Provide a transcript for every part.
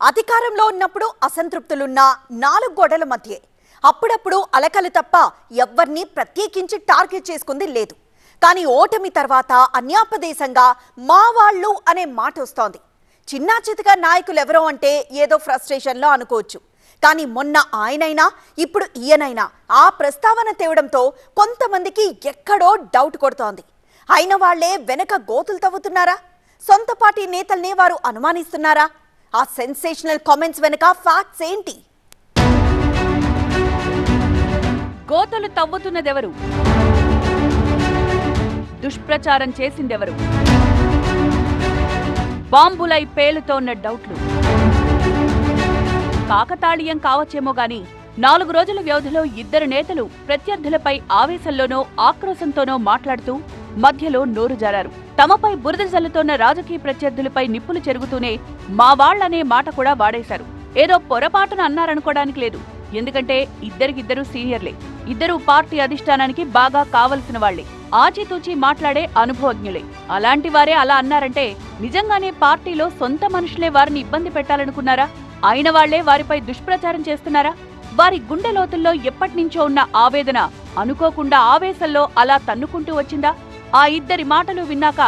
అధికారంలో ఉన్నప్పుడు అసంతృప్తులున్న నాలుగు గోడల మధ్య అప్పుడప్పుడు అలకలు తప్ప ఎవ్వర్ని ప్రత్యేకించి టార్గెట్ చేసుకుంది లేదు. కానీ ఓటమి తర్వాత అన్యాపదేశంగా మా వాళ్ళు అనే మాట వస్తోంది. చిన్నా చితగా నాయకులు ఎవరో అంటే ఏదో ఫ్రస్ట్రేషన్లో అనుకోవచ్చు. కానీ మొన్న ఆయనైనా ఇప్పుడు ఈయనైనా ఆ ప్రస్తావన తేవడంతో కొంతమందికి ఎక్కడో డౌట్ కొడుతోంది. అయిన వాళ్లే వెనక గోతులు తవ్వుతున్నారా? సొంత పార్టీ నేతల్ని వారు అనుమానిస్తున్నారా? ఆ సెన్సేషనల్ కామెంట్స్ వెనక ఫ్యాక్ట్స్ ఏంటి? గోతులు తవ్వుతున్నదెవరు? దుష్ప్రచారం చేసిందెవరు? బాంబులై పేలుతోన్న డౌట్లు. కాకతాళీయం కావచ్చేమో గాని 4 రోజుల వ్యవధిలో ఇద్దరు నేతలు ప్రత్యర్థులపై ఆవేశంలోనో ఆక్రోశంతోనో మాట్లాడుతూ మధ్యలో నోరు జారారు. తమపై బురద జల్లుతోన్న రాజకీయ ప్రత్యర్థులపై నిప్పులు చెరుగుతూనే మా వాళ్లనే మాట కూడా వాడేశారు. ఏదో పొరపాటున అన్నారనుకోవడానికి లేదు. ఎందుకంటే ఇద్దరికిద్దరు సీనియర్లే. ఇద్దరు పార్టీ అధిష్టానానికి బాగా కావలసిన వాళ్లే. ఆచితూచి మాట్లాడే అనుభవజ్ఞులే. అలాంటి వారే అలా అన్నారంటే నిజంగానే పార్టీలో సొంత మనుషులే వారిని ఇబ్బంది పెట్టాలనుకున్నారా? అయిన వాళ్లే వారిపై దుష్ప్రచారం చేస్తున్నారా? వారి గుండె లోతుల్లో ఎప్పటినుంచో ఉన్న ఆవేదన అనుకోకుండా ఆవేశంలో అలా తన్నుకుంటూ వచ్చిందా? ఆ ఇద్దరి మాటలు విన్నాక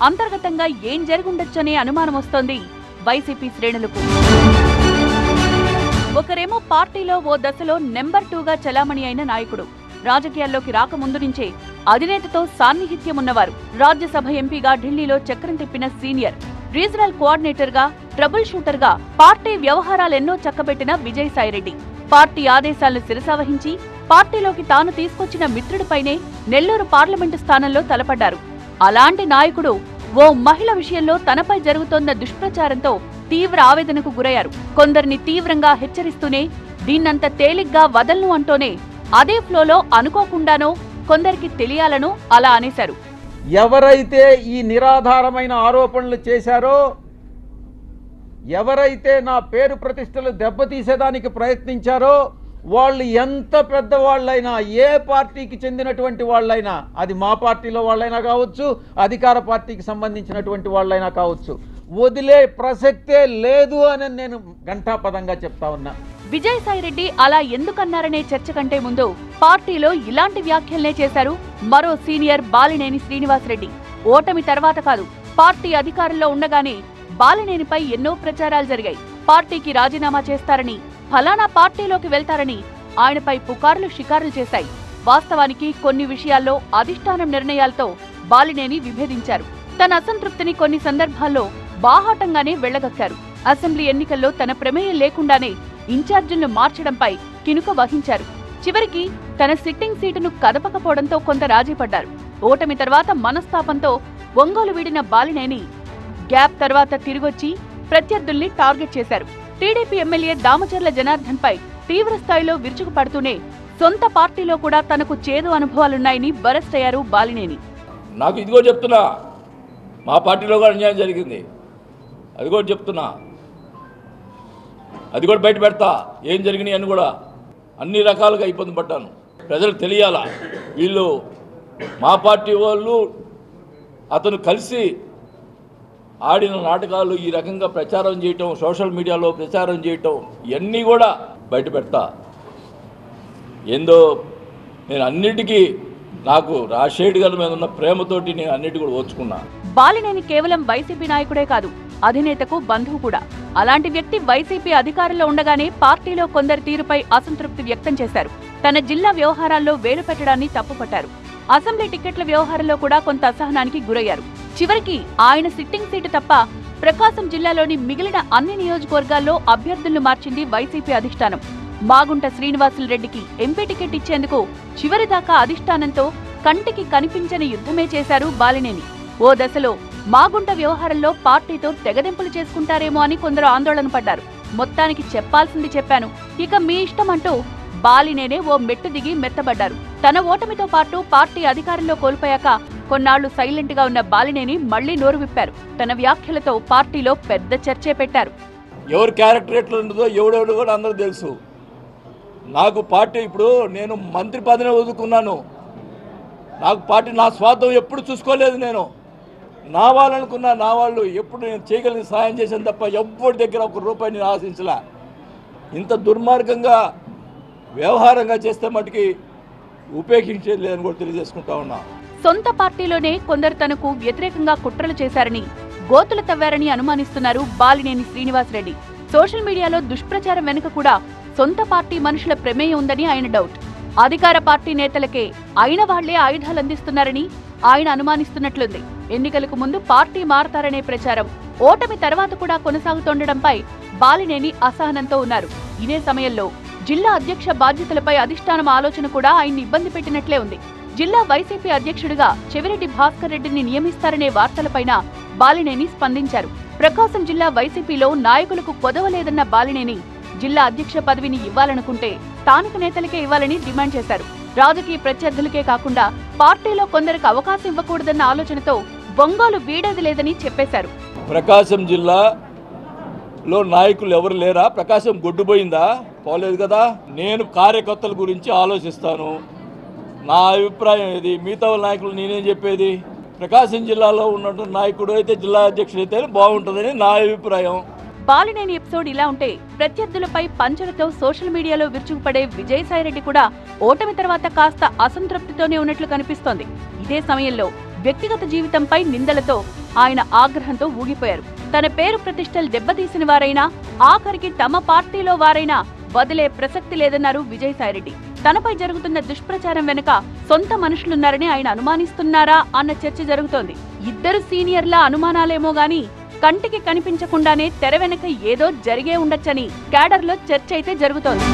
అంతర్గతంగా ఏం జరుగుండొచ్చనే అనుమానం వస్తోంది వైసీపీ శ్రేణులకు. ఒకరేమో పార్టీలో ఓ దశలో నెంబర్ 2గా చలామణి అయిన నాయకుడు. రాజకీయాల్లోకి రాకముందు నుంచే అధినేతతో సాన్నిహిత్యమున్నవారు. రాజ్యసభ ఎంపీగా ఢిల్లీలో చక్రం తిప్పిన సీనియర్. రీజనల్ కోఆర్డినేటర్ గా, ట్రబుల్ షూటర్ గా పార్టీ వ్యవహారాలెన్నో చక్కబెట్టిన విజయసాయిరెడ్డి పార్టీ ఆదేశాలను శిరసావహించి పార్టీలోకి తాను తీసుకొచ్చిన మిత్రుడిపైనే నెల్లూరు పార్లమెంటు స్థానంలో తలపడ్డారు. అలాంటి నాయకుడు ఓ మహిళ విషయంలో తనపై జరుగుతోన్న దుష్ప్రచారంతో తీవ్ర ఆవేదనకు గురయ్యారు. కొందరిని తీవ్రంగా హెచ్చరిస్తూనే దీన్నంత తేలిగ్గా వదల్ను అంటూనే అదే ఫ్లోలో అనుకోకుండానో కొందరికి తెలియాలనో అలా అనేశారు. ఎవరైతే ఈ నిరాధారమైన ఆరోపణలు చేశారో, ఎవరైతే నా పేరు ప్రతిష్టలు దెబ్బతీసేదానికి ప్రయత్నించారో, వాళ్ళు ఎంత పెద్దవాళ్ళైనా, ఏ పార్టీకి చెందినటువంటి వాళ్ళైనా, అది మా పార్టీలో వాళ్ళైనా కావచ్చు, అధికార పార్టీకి సంబంధించినటువంటి వాళ్ళైనా కావచ్చు, వదిలే ప్రసక్తే లేదు అని నేను ఘంటాపదంగా చెప్తా ఉన్నా. విజయసాయిరెడ్డి అలా ఎందుకన్నారనే చర్చ కంటే ముందు పార్టీలో ఇలాంటి వ్యాఖ్యలనే చేశారు మరో సీనియర్ బాలినేని శ్రీనివాసరెడ్డి. ఓటమి తర్వాత కాదు, పార్టీ అధికారంలో ఉండగానే బాలినేనిపై ఎన్నో ప్రచారాలు జరిగాయి. పార్టీకి రాజీనామా చేస్తారని, ఫలానా పార్టీలోకి వెళ్తారని ఆయనపై పుకార్లు షికారులు చేశాయి. వాస్తవానికి కొన్ని విషయాల్లో అధిష్టానం నిర్ణయాలతో బాలినేని విభేదించారు. తన అసంతృప్తిని కొన్ని సందర్భాల్లో బాహాటంగానే వెళ్లగక్కారు. అసెంబ్లీ ఎన్నికల్లో తన ప్రమేయం లేకుండానే ఇన్ఛార్జీలను మార్చడంపై కినుక వహించారు. చివరికి తన సిట్టింగ్ సీటును కదపకపోవడంతో కొంత రాజీపడ్డారు. ఓటమి తర్వాత మనస్తాపంతో ఒంగోలు వీడిన బాలినేని గ్యాప్ తర్వాత తిరిగొచ్చి ప్రత్యర్థుల్ని టార్గెట్ చేశారు. టీడీపీ ఎమ్మెల్యే దామచర్ల జనార్దన్ పై తీవ్ర స్థాయిలో విరుచుకుపడుతూనే సొంత పార్టీలో కూడా తనకు చేదు అనుభవాలున్నాయని బరెస్ట్ అయ్యారు బాలినేని. నాకు ఇదిగో చెప్తున్నా, మా పార్టీలో కూడా అన్యాయం జరిగింది, అది కూడా చెప్తున్నా, అది కూడా బయట పెడతా. ఏం జరిగినాయి అని కూడా అన్ని రకాలుగా ఇబ్బంది పడ్డాను. ప్రజలకు తెలియాలా, వీళ్ళు మా పార్టీ వాళ్ళు అతను కలిసి ఆడిన నాటకాలు, ఈ రకంగా ప్రచారం చేయటం, సోషల్ మీడియాలో ప్రచారం చేయటం, ఇవన్నీ కూడా బయట పెడతా. ఏందో నేను అన్నిటికీ, నాకు రాజశేఖర్ గారి మీద ఉన్న ప్రేమతోటి నేను అన్నిటి కూడా ఓర్చుకున్నా. బాలినేని కేవలం వైసీపీ నాయకుడే కాదు, అధినేతకు బంధువు కూడా. అలాంటి వ్యక్తి వైసీపీ అధికారంలో ఉండగానే పార్టీలో కొందరి తీరుపై అసంతృప్తి వ్యక్తం చేశారు. తన జిల్లా వ్యవహారాల్లో వేలు పెట్టడాన్ని తప్పుపట్టారు. అసెంబ్లీ టికెట్ల వ్యవహారంలో కూడా కొంత అసహనానికి గురయ్యారు. చివరికి ఆయన సిట్టింగ్ సీటు తప్ప ప్రకాశం జిల్లాలోని మిగిలిన అన్ని నియోజకవర్గాల్లో అభ్యర్థులను మార్చింది వైసీపీ అధిష్టానం. మాగుంట శ్రీనివాసులరెడ్డికి ఎంపీ టికెట్ ఇచ్చేందుకు చివరిదాకా అధిష్టానంతో కంటికి కనిపించని యుద్ధమే చేశారు బాలినేని. ఓ దశలో మాగుంట వ్యవహారంలో పార్టీతో తెగదెంపులు చేసుకుంటారేమో అని కొందరు ఆందోళన పడ్డారు. మొత్తానికి చెప్పాల్సింది చెప్పాను, ఇక మీ ఇష్టం అంటూ బాలినేనే ఓ మెట్టు దిగి మెత్తబడ్డారు. తన ఓటమితో పాటు పార్టీ అధికారంలో కోల్పోయాక కొన్నాళ్లు సైలెంట్ గా ఉన్న బాలినేని మళ్లీ నోరు విప్పారు. తన వ్యాఖ్యలతో పార్టీలో పెద్ద చర్చే పెట్టారు. ఎవరు క్యారెక్టర్ ఎట్లా ఉంటుందో ఎవడెవడు కూడా అందరూ తెలుసు. నాకు పార్టీ, ఇప్పుడు నేను మంత్రి పదవిని వదులుకున్నాను. నాకు పార్టీ, నా స్వార్థం ఎప్పుడు చూసుకోలేదు. నేను నా వాళ్ళనుకున్న నా వాళ్ళు ఎప్పుడు నేను చేయగలిగిన సహాయం చేశాను తప్ప ఎవ్వరి దగ్గర ఒక రూపాయి నేను ఆశించలే. ఇంత దుర్మార్గంగా వ్యవహారంగా చేస్తే మటుకి ఉపేక్షించేది లేదని కూడా తెలియజేసుకుంటా ఉన్నా. సొంత పార్టీలోనే కొందరు తనకు వ్యతిరేకంగా కుట్రలు చేశారని, గోతులు తవ్వారని అనుమానిస్తున్నారు బాలినేని శ్రీనివాసరెడ్డి. సోషల్ మీడియాలో దుష్ప్రచారం వెనుక కూడా సొంత పార్టీ మనుషుల ప్రమేయం ఉందని ఆయన డౌట్. అధికార పార్టీ నేతలకే అయిన వాళ్లే ఆయుధాలు అందిస్తున్నారని ఆయన అనుమానిస్తున్నట్లుంది. ఎన్నికలకు ముందు పార్టీ మారతారనే ప్రచారం ఓటమి తర్వాత కూడా కొనసాగుతుండటంపై బాలినేని అసహనంతో ఉన్నారు. ఇదే సమయంలో జిల్లా అధ్యక్ష బాధ్యతలపై అధిష్టానం ఆలోచన కూడా ఆయన్ని ఇబ్బంది పెట్టినట్లే ఉంది. జిల్లా వైసీపీ అధ్యక్షుడిగా చెవిరెడ్డి భాస్కర్ రెడ్డిని నియమిస్తారనే వార్తలపైన బాలినేని స్పందించారు. ప్రకాశం జిల్లా వైసీపీలో నాయకులకు కొదవలేదన్న బాలినేని జిల్లా అధ్యక్ష పదవిని ఇవ్వాలనుకుంటే స్థానిక నేతలకే ఇవ్వాలని డిమాండ్ చేశారు. రాజకీయ ప్రత్యర్థులకే కాకుండా పార్టీలో కొందరికి అవకాశం ఇవ్వకూడదన్న ఆలోచనతో బొంగోలు వీడేది లేదని చెప్పేశారు. ప్రకాశం జిల్లాలో నాయకులు ఎవరు లేరా? ప్రకాశం గొడ్డుపోయిందా? పోలేదు కదా. నేను కార్యకర్తల గురించి ఆలోచిస్తాను. నా అభిప్రాయం ఇది. మిగతా నాయకులు నేనేం చెప్పేది? ప్రకాశం జిల్లాలో ఉన్నటువంటి నాయకుడు అయితే జిల్లా అధ్యక్షుడు అయితే బాగుంటుందని నా అభిప్రాయం. బాలినేని ఎపిసోడ్ ఇలా ఉంటే ప్రత్యర్థులపై పంచలతో సోషల్ మీడియాలో విరుచుకుపడే విజయసాయిరెడ్డి కూడా ఓటమి తర్వాత కాస్త అసంతృప్తితోనే ఉన్నట్లు కనిపిస్తోంది. ఇదే సమయంలో వ్యక్తిగత జీవితంపై నిందలతో ఆయన ఆగ్రహంతో ఊగిపోయారు. తన పేరు ప్రతిష్టలు దెబ్బతీసిన వారైనా, ఆఖరికి తమ పార్టీలో వారైనా వదిలే ప్రసక్తి లేదన్నారు విజయసాయిరెడ్డి. తనపై జరుగుతున్న దుష్ప్రచారం వెనుక సొంత మనుషులున్నారని ఆయన అనుమానిస్తున్నారా అన్న చర్చ జరుగుతోంది. ఇద్దరు సీనియర్ల అనుమానాలేమో గాని కంటికి కనిపించకుండానే తెర వెనక ఏదో జరిగే ఉండొచ్చని క్యాడర్లో చర్చ అయితే జరుగుతోంది.